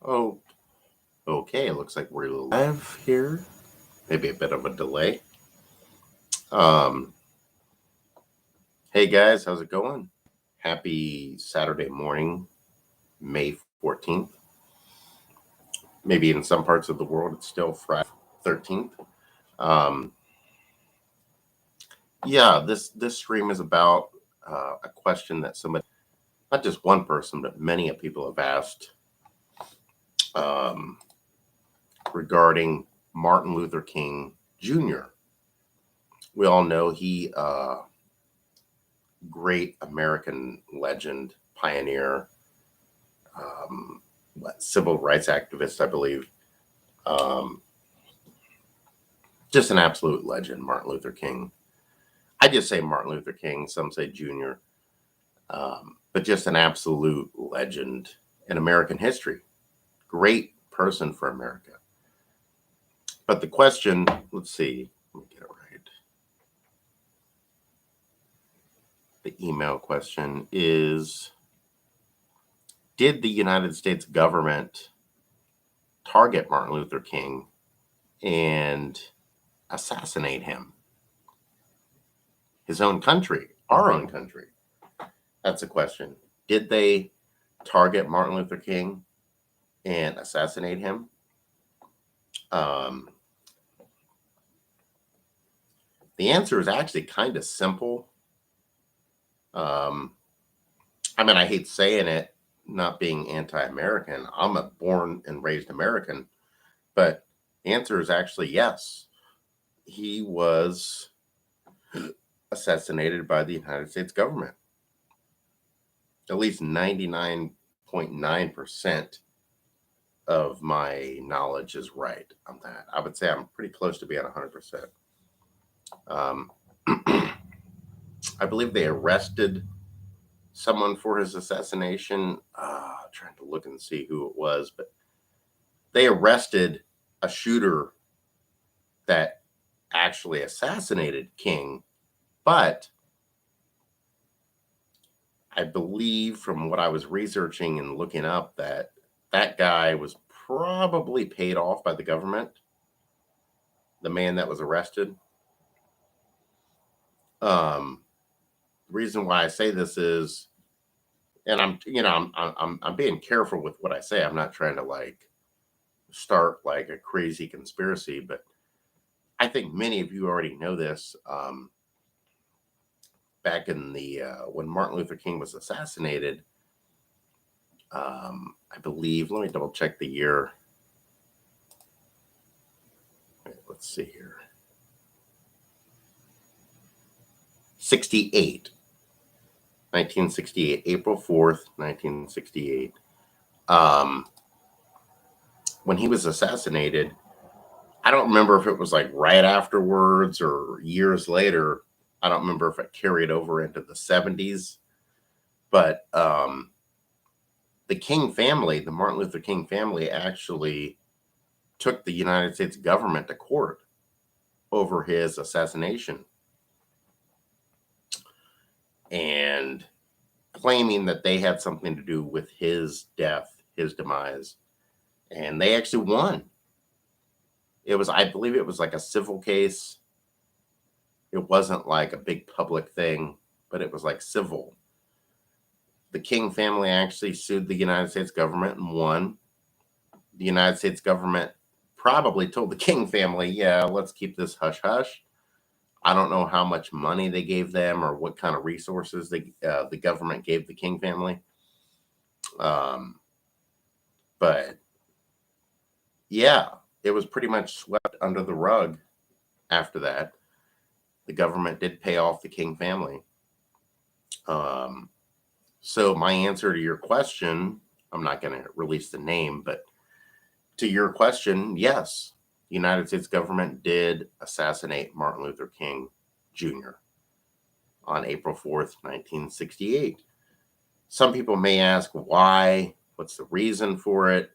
Oh, okay. It looks like we're live here. Maybe a bit of a delay. Um, hey guys, how's it going? Happy Saturday morning, May 14th. Maybe in some parts of the world it's still Friday 13th. Um, yeah, this stream is about a question that somebody, not just one person, but many people have asked um, regarding Martin Luther King Jr. We all know he great American legend, pioneer, civil rights activist, I believe. Um, just an absolute legend, Martin Luther King. I just say Martin Luther King, some say Junior, but just an absolute legend in American history. Great person for America. But the question, let's see, let me get it right. The email question is, did the United States government target Martin Luther King and assassinate him? His own country, our own country? That's a question. Did they target Martin Luther King and assassinate him? Um, the answer is actually kind of simple. I mean, I hate saying it, not being anti-American. I'm a born and raised American, but the answer is actually yes. He was assassinated by the United States government. At least 99.9% of my knowledge is right on that. I would say I'm pretty close to being 100%. Um, I believe they arrested someone for his assassination. Trying to look and see who it was, but they arrested a shooter that actually assassinated King. But I believe from what I was researching and looking up that that guy was probably paid off by the government, the man that was arrested. The reason why I say this is, and I'm being careful with what I say. I'm not trying to like start like a crazy conspiracy, but I think many of you already know this. Back in the when Martin Luther King was assassinated, I believe. Let me double check the year. Let's see here. 68. 1968, April 4th, 1968. Um, when he was assassinated, I don't remember if it was like right afterwards or years later. I don't remember if it carried over into the 70s. But the King family, the Martin Luther King family, actually took the United States government to court over his assassination and claiming that they had something to do with his death, his demise. And they actually won. It was, I believe it was like a civil case. It wasn't like a big public thing, but it was like civil. The King family actually sued the United States government and won. The United States government probably told the King family, yeah, let's keep this hush hush. I don't know how much money they gave them or what kind of resources the government gave the King family. But yeah, it was pretty much swept under the rug after that. The government did pay off the King family. So my answer to your question, I'm not going to release the name, but to your question, yes, the United States government did assassinate Martin Luther King Jr. on April 4th, 1968. Some people may ask why, what's the reason for it?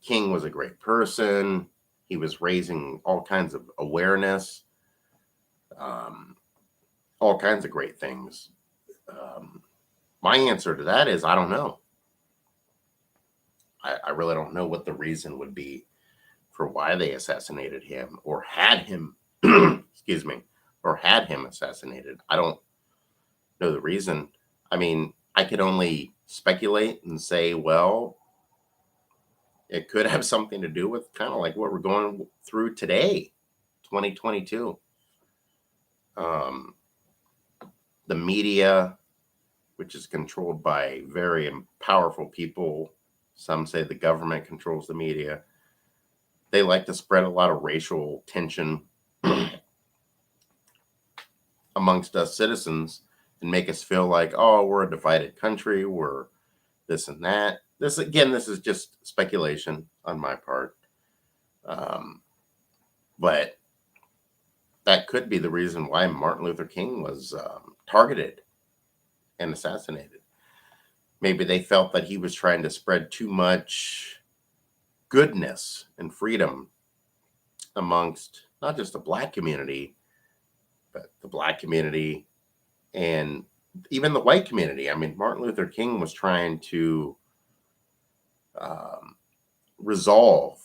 King was a great person. He was raising all kinds of awareness, all kinds of great things. My answer to that is I don't know. I really don't know what the reason would be for why they assassinated him or had him, excuse me, or had him assassinated. I don't know the reason. I mean, I could only speculate and say, well, it could have something to do with kind of like what we're going through today, 2022. Um, the media, which is controlled by very powerful people. Some say the government controls the media. They like to spread a lot of racial tension amongst us citizens and make us feel like, oh, we're a divided country, we're this and that. This, again, this is just speculation on my part. But that could be the reason why Martin Luther King was targeted and assassinated. Maybe they felt that he was trying to spread too much goodness and freedom amongst not just the black community, but the black community and even the white community. I mean, Martin Luther King was trying to resolve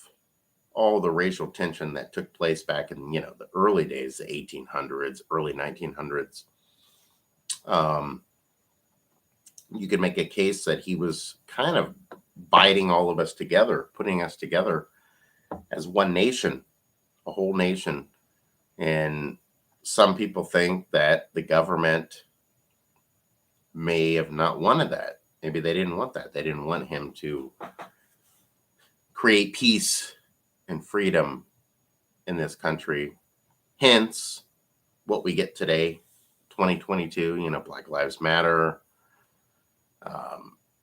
all the racial tension that took place back in, the early days, the 1800s, early 1900s. You could make a case that he was kind of biting all of us together, putting us together as one nation, a whole nation. And some people think that the government may have not wanted that. Maybe they didn't want that. They didn't want him to create peace and freedom in this country. Hence, what we get today, 2022, Black Lives Matter,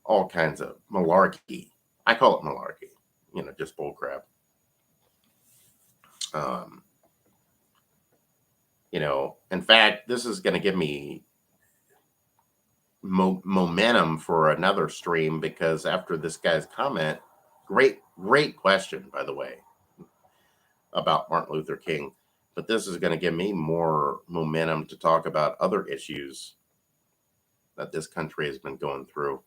all kinds of malarkey. I call it malarkey, just bullcrap. In fact, this is going to give me momentum for another stream, because after this guy's comment, great question, by the way, about Martin Luther King. But this is going to give me more momentum to talk about other issues that this country has been going through.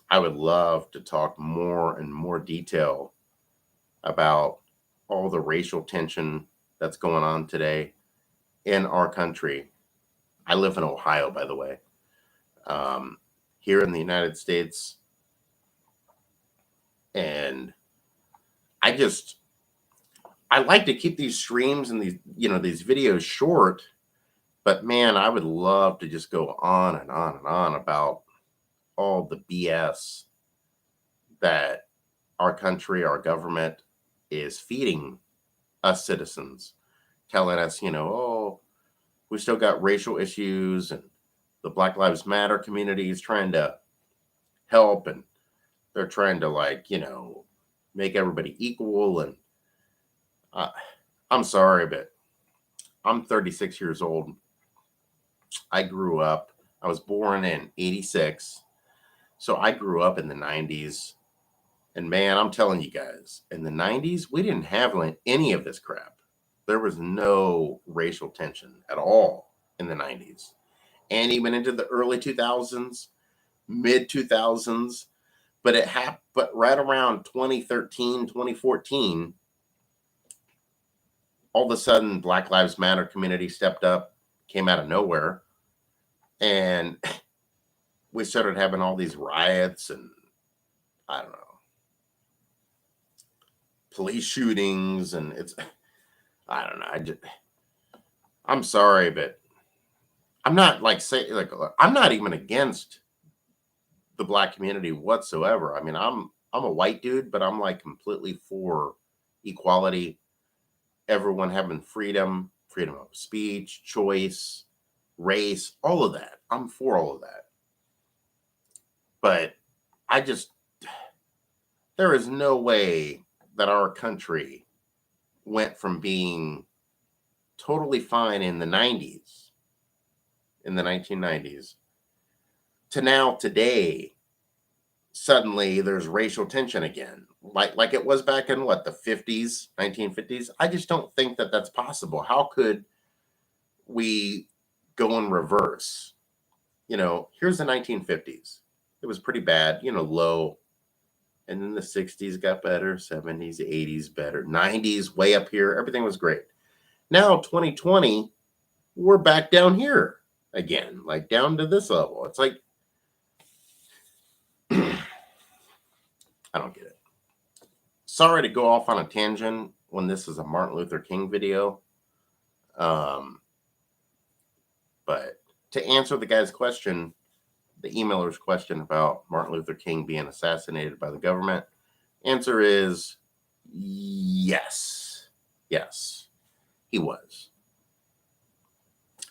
I would love to talk more and more detail about all the racial tension that's going on today in our country. I live in Ohio, by the way. Here in the United States. And I like to keep these streams and these videos short, but man, I would love to just go on and on and on about all the BS that our country, our government is feeding us citizens, telling us, oh, we still got racial issues, and the Black Lives Matter community is trying to help, and they're trying to make everybody equal. And I'm sorry, but I'm 36 years old. I was born in 86. So I grew up in the 90s. And man, I'm telling you guys, in the 90s, we didn't have any of this crap. There was no racial tension at all in the 90s. And even into the early 2000s, mid 2000s. But it happened, but right around 2013, 2014, all of a sudden, Black Lives Matter community stepped up, came out of nowhere, and we started having all these riots and, I don't know, police shootings, and I don't know. I'm sorry, but I'm not I'm not even against the black community whatsoever. I mean, I'm a white dude, but I'm completely for equality, everyone having freedom of speech, choice, race, all of that. I'm for all of that. But there is no way that our country went from being totally fine in the 90s, in the 1990s, to now today, suddenly there's racial tension again, like it was back in the 50s, 1950s. I just don't think that that's possible. How could we go in reverse? Here's the 1950s. It was pretty bad, low. And then the 60s got better, 70s, 80s better, 90s way up here. Everything was great. Now 2020, we're back down here again, like down to this level. It's like, I don't get it. Sorry to go off on a tangent when this is a Martin Luther King video. But to answer the guy's question, the emailer's question about Martin Luther King being assassinated by the government, answer is yes. Yes, he was.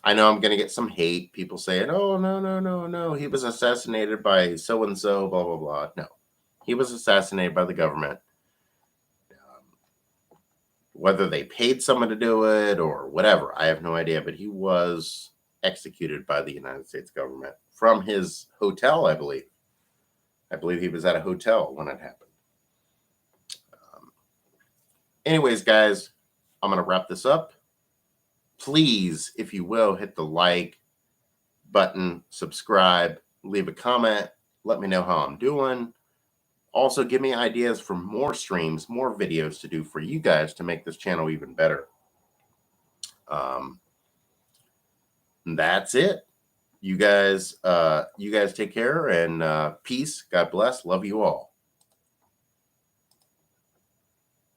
I know I'm going to get some hate. People saying, oh, no. He was assassinated by so-and-so, blah, blah, blah. No, he was assassinated by the government. Whether they paid someone to do it or whatever, I have no idea. But he was executed by the United States government from his hotel, I believe. I believe he was at a hotel when it happened. Anyways, guys, I'm going to wrap this up. Please, if you will, hit the like button, subscribe, leave a comment. Let me know how I'm doing. Also, give me ideas for more streams, more videos to do for you guys to make this channel even better. That's it. You guys take care and peace. God bless. Love you all.